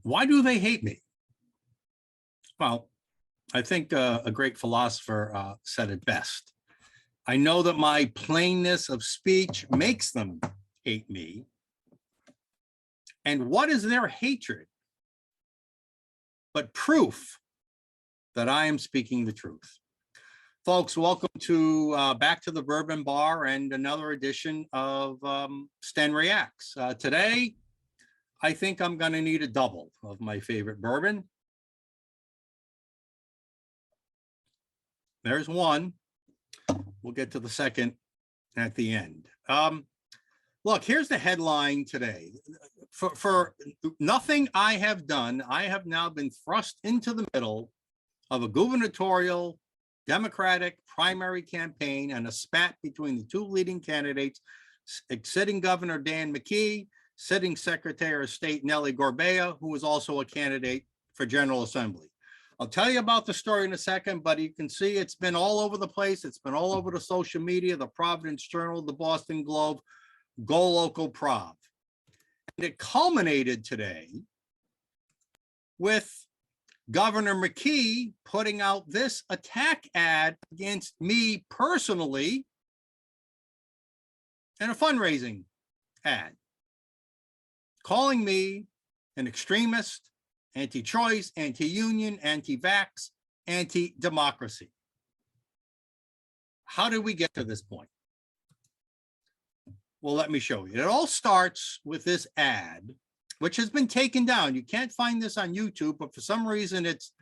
Why do they hate me? Well, I think a great philosopher said it best. I know that my plainness of speech makes them hate me. And what is their hatred but proof that I am speaking the truth? Folks, welcome to Back to the Bourbon Bar and another edition of Sten Reacts. Today, I think I'm going to need a double of my favorite bourbon. There's one. We'll get to the second at the end. Look, here's the headline today. For nothing I have done, I have now been thrust into the middle of a gubernatorial Democratic primary campaign and a spat between the two leading candidates, sitting Governor Dan McKee, sitting Secretary of State Nellie Gorbea, who is also a candidate for General Assembly. I'll tell you about the story in a second, but you can see it's been all over the place. It's been all over the social media, the Providence Journal, the Boston Globe, Go Local Prov. And it culminated today with Governor McKee putting out this attack ad against me personally in a fundraising ad, calling me an extremist, anti-choice, anti-union, anti-vax, anti-democracy. How did we get to this point? Well, let me show you. It all starts with this ad, which has been taken down. You can't find this on YouTube, but for some reason it's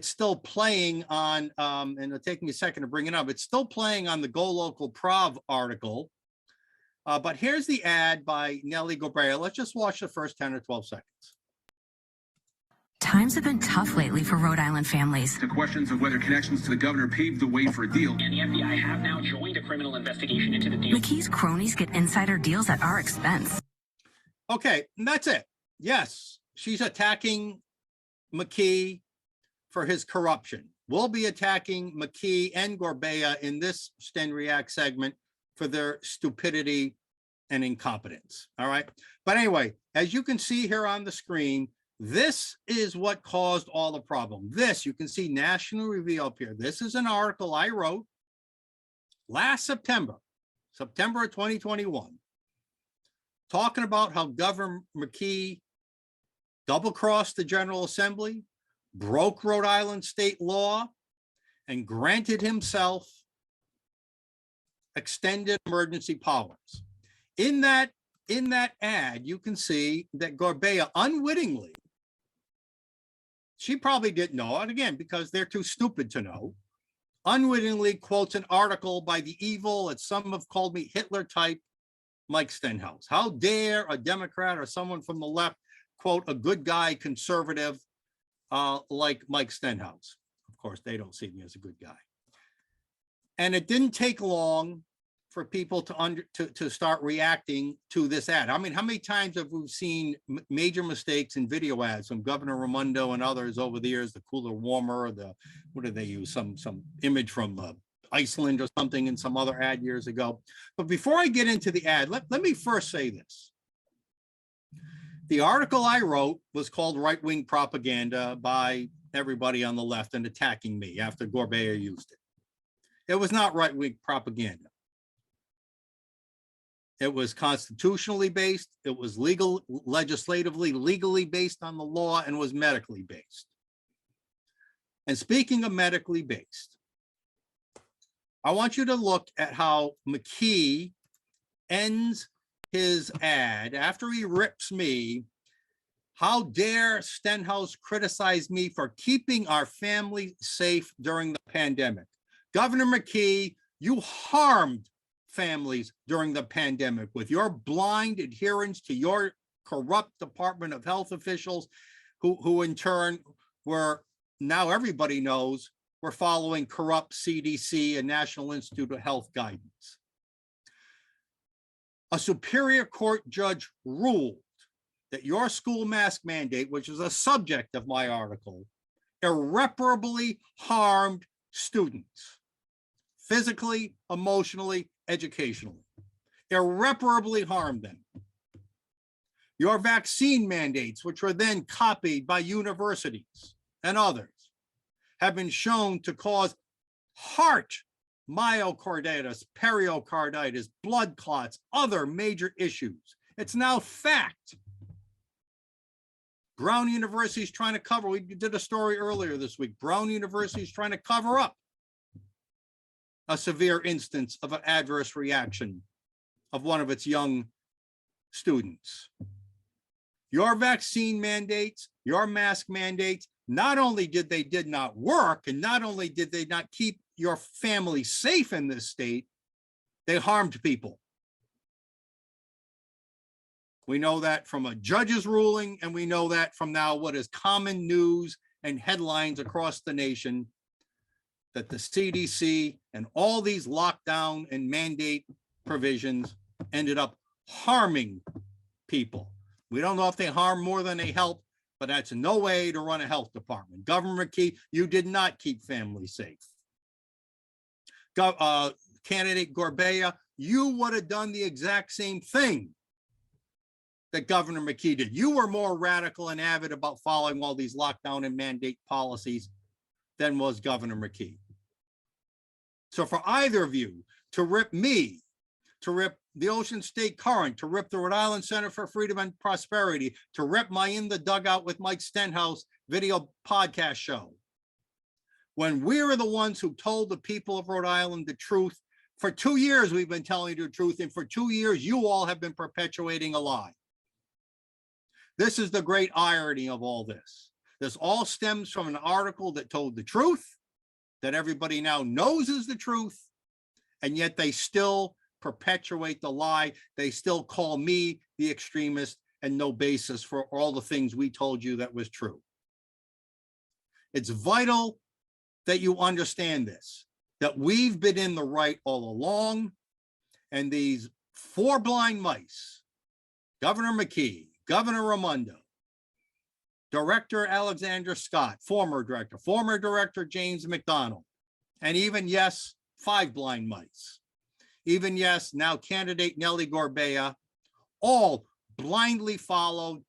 still playing on, and it'll take me a second to bring it up. It's still playing on the Go Local Prov article. But here's the ad by Nellie Gorbea. Let's just watch the first 10 or 12 seconds. Times have been tough lately for Rhode Island families. To questions of whether connections to the governor paved the way for a deal. And the FBI have now joined a criminal investigation into the deal. McKee's cronies get insider deals at our expense. Okay, and that's it. Yes, she's attacking McKee for his corruption. We'll be attacking McKee and Gorbea in this Sten React segment for their stupidity and incompetence. All right. But anyway, as you can see here on the screen, this is what caused all the problem. This, you can see National Review up here. This is an article I wrote last September of 2021, talking about how Governor McKee double-crossed the General Assembly, broke Rhode Island state law, and granted himself extended emergency powers. In that ad, you can see that Gorbea unwittingly, she probably didn't know it, again, because they're too stupid to know, unwittingly quotes an article by the evil, as some have called me, Hitler type Mike Stenhouse. How dare a Democrat or someone from the left quote a good guy conservative like Mike Stenhouse? Of course, they don't see me as a good guy. And it didn't take long for people to start reacting to this ad. I mean, how many times have we seen major mistakes in video ads from Governor Raimondo and others over the years? The cooler, warmer, what did they use? Some image from Iceland or something in some other ad years ago. But before I get into the ad, let me first say this. The article I wrote was called Right-Wing Propaganda by everybody on the left and attacking me after Gorbea used it. It was not right-wing propaganda. It was constitutionally based. It was legislatively, legally based on the law, and was medically based. And speaking of medically based, I want you to look at how McKee ends his ad after he rips me. How dare Stenhouse criticize me for keeping our family safe during the pandemic? Governor McKee, you harmed families during the pandemic with your blind adherence to your corrupt Department of Health officials who in turn were, now everybody knows, were following corrupt CDC and National Institute of Health guidance. A Superior Court judge ruled that your school mask mandate, which is a subject of my article, irreparably harmed students, physically, emotionally, educationally, irreparably harmed them. Your vaccine mandates, which were then copied by universities and others, have been shown to cause heart myocarditis, pericarditis, blood clots, other major issues. It's now fact. Brown University is trying to cover, we did a story earlier this week, Brown University is trying to cover up a severe instance of an adverse reaction of one of its young students. Your vaccine mandates, your mask mandates, not only did not work, and not only did they not keep your family safe in this state, they harmed people. We know that from a judge's ruling, and we know that from now what is common news and headlines across the nation, that the CDC and all these lockdown and mandate provisions ended up harming people. We don't know if they harm more than they help, but that's no way to run a health department. Governor McKee, you did not keep families safe. Candidate Gorbea, you would have done the exact same thing that Governor McKee did. You were more radical and avid about following all these lockdown and mandate policies than was Governor McKee. So for either of you to rip me, to rip the Ocean State Current, to rip the Rhode Island Center for Freedom and Prosperity, to rip my In the Dugout with Mike Stenhouse video podcast show, when we were the ones who told the people of Rhode Island the truth. For 2 years, we've been telling you the truth, and for 2 years, you all have been perpetuating a lie. This is the great irony of all this. This all stems from an article that told the truth, that everybody now knows is the truth, and yet they still perpetuate the lie. They still call me the extremist and no basis for all the things we told you that was true. It's vital that you understand this, that we've been in the right all along, and these four blind mice, Governor McKee, Governor Raimondo, Director Alexander Scott, former director James McDonald, and even, yes, five blind mice, even, yes, now candidate Nellie Gorbea, all blindly followed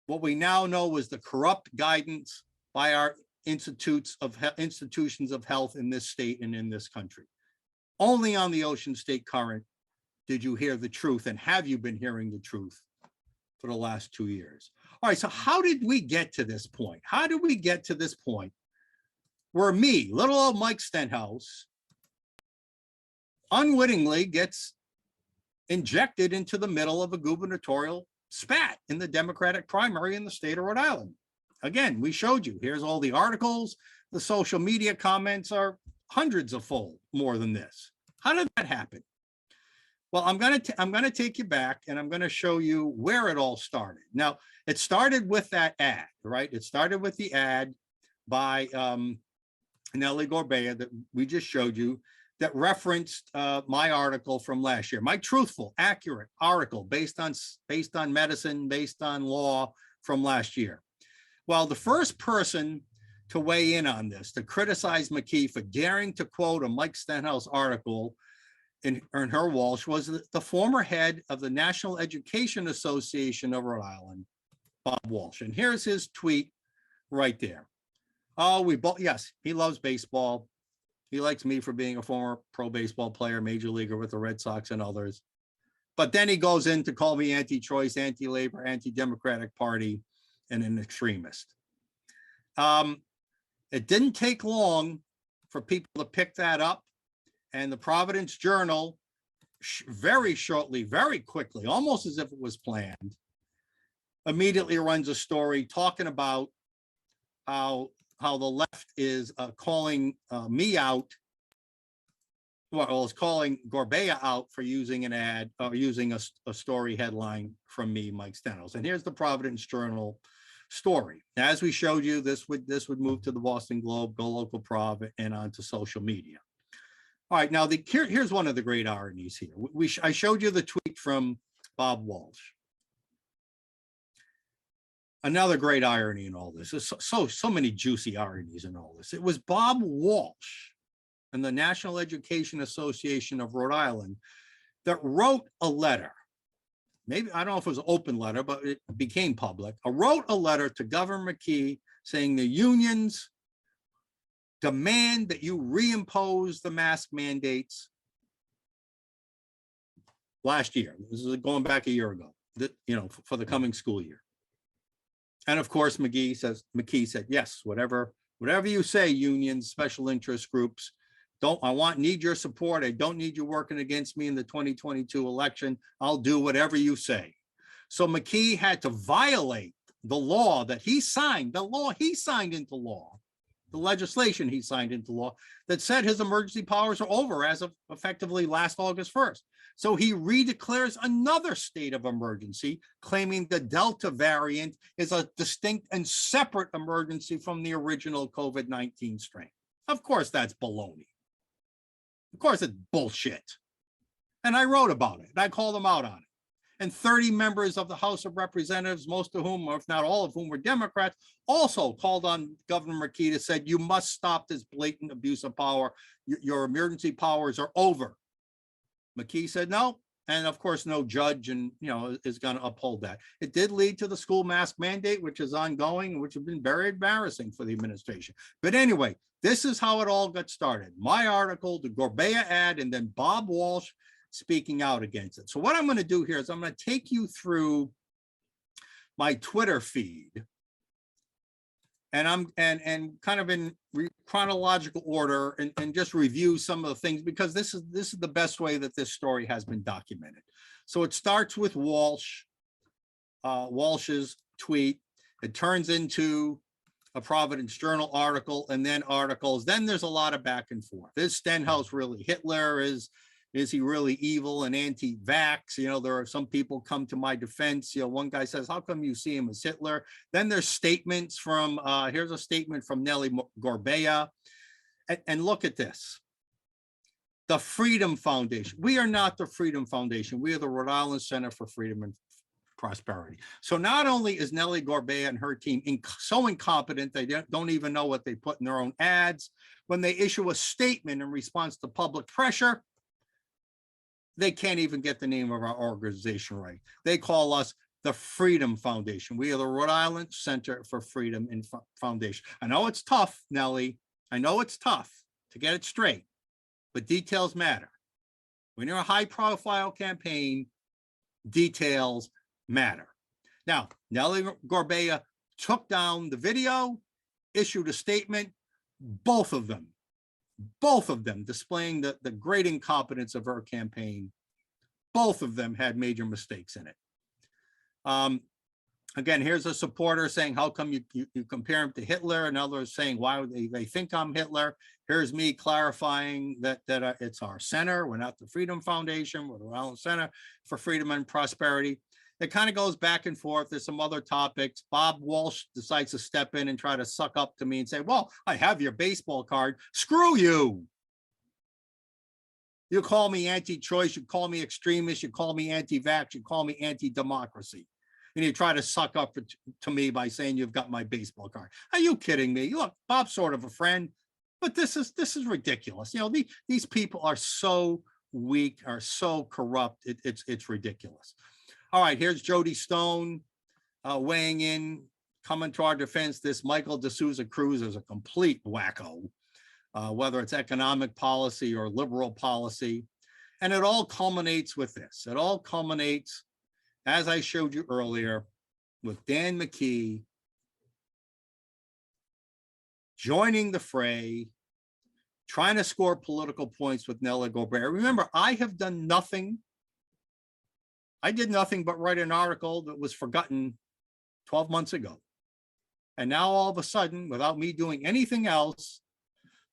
what we now know was the corrupt guidance by our institutions of health in this state and in this country. Only on the Ocean State Current did you hear the truth, and have you been hearing the truth for the last 2 years? All right, so how did we get to this point? How did we get to this point where me, little old Mike Stenhouse, unwittingly gets injected into the middle of a gubernatorial spat in the Democratic primary in the state of Rhode Island? Again, we showed you, here's all the articles, the social media comments are hundreds of fold more than this. How did that happen? Well, I'm gonna take you back, and I'm gonna show you where it all started. Now, it started with that ad, right? It started with the ad by Nellie Gorbea that we just showed you, that referenced my article from last year, my truthful, accurate article based on medicine, based on law from last year. Well, the first person to weigh in on this, to criticize McKee for daring to quote a Mike Stenhouse article in her Walsh, was the former head of the National Education Association of Rhode Island, Bob Walsh. And here's his tweet right there. Oh, yes, he loves baseball. He likes me for being a former pro baseball player, major leaguer with the Red Sox and others. But then he goes in to call me anti-choice, anti-labor, anti-democratic party, and an extremist. It didn't take long for people to pick that up, and the Providence Journal very shortly, very quickly, almost as if it was planned, immediately runs a story talking about how the left is calling me out, well, is calling Gorbea out for using an ad or using a story headline from me, Mike Stenhouse. And here's the Providence Journal story. As we showed you, this would move to the Boston Globe, Go Local Prov, and onto social media. All right, now here's one of the great ironies here. I showed you the tweet from Bob Walsh. Another great irony in all this. There's so many juicy ironies in all this. It was Bob Walsh and the National Education Association of Rhode Island that wrote a letter maybe, I don't know if it was an open letter, but it became public, wrote a letter to Governor McKee saying the unions demand that you reimpose the mask mandates last year. This is going back a year ago, that, you know, for the coming school year. And of course, McKee said, yes, whatever you say, unions, special interest groups, need your support. I don't need you working against me in the 2022 election. I'll do whatever you say. So McKee had to violate the law that he signed, the legislation he signed into law that said his emergency powers are over as of effectively last August 1st. So he redeclares another state of emergency, claiming the Delta variant is a distinct and separate emergency from the original COVID-19 strain. Of course, that's baloney. Of course, it's bullshit. And I wrote about it. I called him out on it. And 30 members of the House of Representatives, most of whom, or if not all of whom, were Democrats, also called on Governor McKee to say, you must stop this blatant abuse of power. Your emergency powers are over. McKee said no, and of course, no judge is going to uphold that. It did lead to the school mask mandate, which is ongoing, which has been very embarrassing for the administration. But anyway, this is how it all got started. My article, the Gorbea ad, and then Bob Walsh speaking out against it. So what I'm going to do here is I'm going to take you through my Twitter feed, and I'm kind of in chronological order and just review some of the things, because this is the best way that this story has been documented. So it starts with Walsh's tweet. It turns into a Providence Journal article, and then articles. Then there's a lot of back and forth. Is Stenhouse really Hitler? Is he really evil and anti-vax? You know, there are some people come to my defense. You know, one guy says, how come you see him as Hitler? Then there's statements from, here's a statement from Nellie Gorbea. And look at this. The Freedom Foundation. We are not the Freedom Foundation. We are the Rhode Island Center for Freedom and Prosperity. So not only is Nellie Gorbea and her team so incompetent, they don't even know what they put in their own ads. When they issue a statement in response to public pressure, they can't even get the name of our organization right. They call us the Freedom Foundation. We are the Rhode Island Center for Freedom and Foundation. I know it's tough, Nellie. I know it's tough to get it straight, but details matter. When you're a high-profile campaign, details matter. Now, Nellie Gorbea took down the video, issued a statement, both of them displaying the great incompetence of her campaign. Both of them had major mistakes in it. Again, here's a supporter saying, how come you compare him to Hitler? And others saying, why would they think I'm Hitler? Here's me clarifying that it's our center. We're not the Freedom Foundation. We're the Rhode Island Center for Freedom and Prosperity. It kind of goes back and forth. There's some other topics. Bob Walsh decides to step in and try to suck up to me and say, well, I have your baseball card. Screw you. You call me anti-choice. You call me extremist. You call me anti-vax. You call me anti-democracy. And you try to suck up to me by saying you've got my baseball card. Are you kidding me? Look, Bob's sort of a friend, but this is ridiculous. You know, these people are so weak, are so corrupt. It's ridiculous. All right, here's Jody Stone weighing in, coming to our defense. This Michael D'Souza Cruz is a complete wacko, whether it's economic policy or liberal policy. And it all culminates with this. It all culminates, as I showed you earlier, with Dan McKee joining the fray, trying to score political points with Nellie Gorbea. Remember, I have done nothing. I did nothing but write an article that was forgotten 12 months ago. And now all of a sudden, without me doing anything else,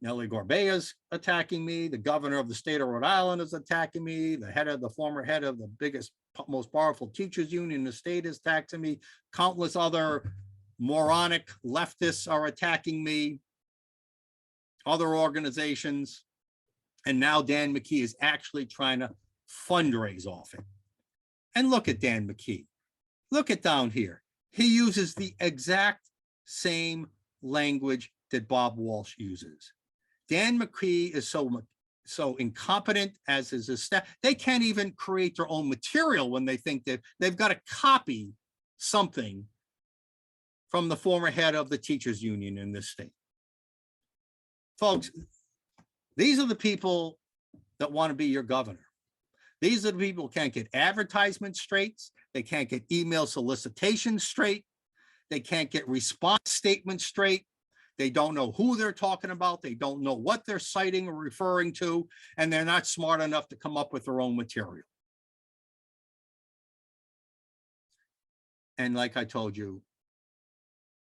Nellie Gorbea is attacking me. The governor of the state of Rhode Island is attacking me. The former head of the biggest, most powerful teachers union in the state is attacking me. Countless other moronic leftists are attacking me. Other organizations. And now Dan McKee is actually trying to fundraise off it. And look at Dan McKee. Look at down here. He uses the exact same language that Bob Walsh uses. Dan McKee is so so incompetent as is his staff. They can't even create their own material when they think that they've got to copy something from the former head of the teachers union in this state. Folks, these are the people that want to be your governor. These are the people who can't get advertisements straight. They can't get email solicitations straight. They can't get response statements straight. They don't know who they're talking about. They don't know what they're citing or referring to, and they're not smart enough to come up with their own material. And like I told you,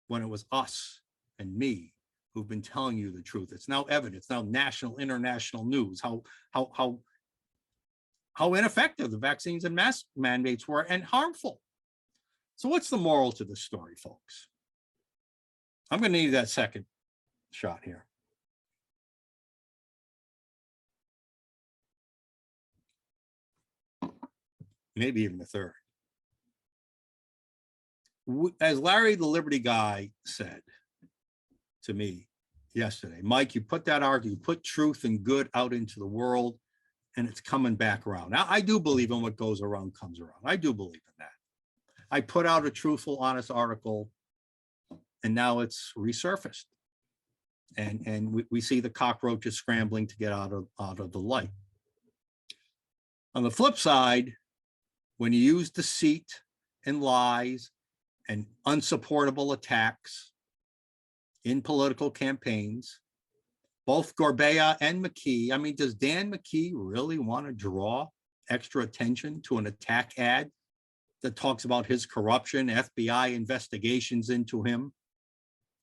when it was us and me who've been telling you the truth, it's now evident, it's now national, international news, how ineffective the vaccines and mask mandates were and harmful. So what's the moral to the story, folks? I'm going to need that second shot here. Maybe even the third. As Larry the Liberty guy said to me yesterday, Mike, you put that argument, you put truth and good out into the world, and it's coming back around. Now, I do believe in what goes around comes around. I do believe in that. I put out a truthful, honest article, and now it's resurfaced. And we see the cockroaches scrambling to get out of the light. On the flip side, when you use deceit and lies and unsupportable attacks in political campaigns, both Gorbea and McKee, I mean, does Dan McKee really want to draw extra attention to an attack ad that talks about his corruption, FBI investigations into him?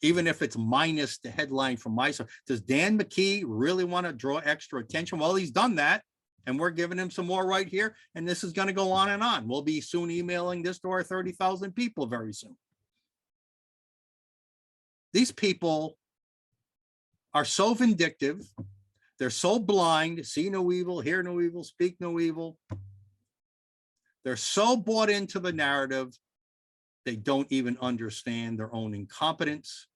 Even if it's minus the headline from my side, does Dan McKee really want to draw extra attention? Well, he's done that, and we're giving him some more right here, and this is going to go on and on. We'll be soon emailing this to our 30,000 people very soon. These people are so vindictive. They're so blind, see no evil, hear no evil, speak no evil. They're so bought into the narrative, they don't even understand their own incompetence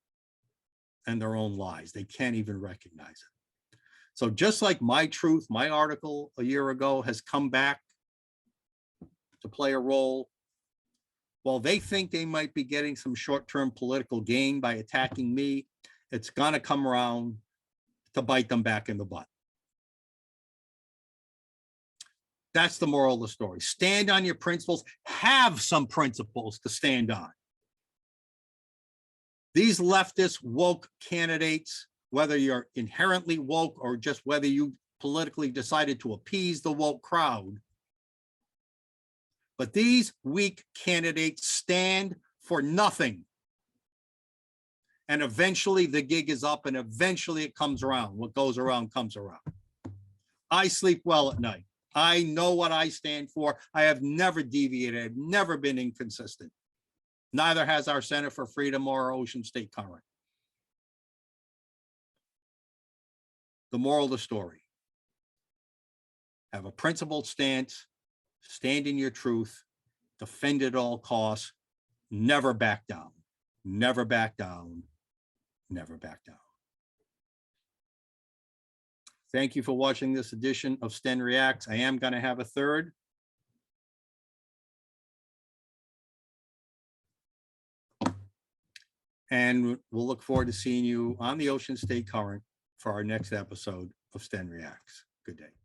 and their own lies. They can't even recognize it. So just like my truth, my article a year ago has come back to play a role, while they think they might be getting some short-term political gain by attacking me, it's gonna come around to bite them back in the butt. That's the moral of the story. Stand on your principles, have some principles to stand on. These leftist woke candidates, whether you're inherently woke or just whether you politically decided to appease the woke crowd, but these weak candidates stand for nothing. And eventually the gig is up and eventually it comes around. What goes around comes around. I sleep well at night. I know what I stand for. I have never deviated. I've never been inconsistent. Neither has our Center for Freedom or our Ocean State Current. The moral of the story: have a principled stance, stand in your truth, defend at all costs, never back down, never back down, never back down. Thank you for watching this edition of Sten Reacts. I am going to have a third. And we'll look forward to seeing you on the Ocean State Current for our next episode of Sten Reacts. Good day.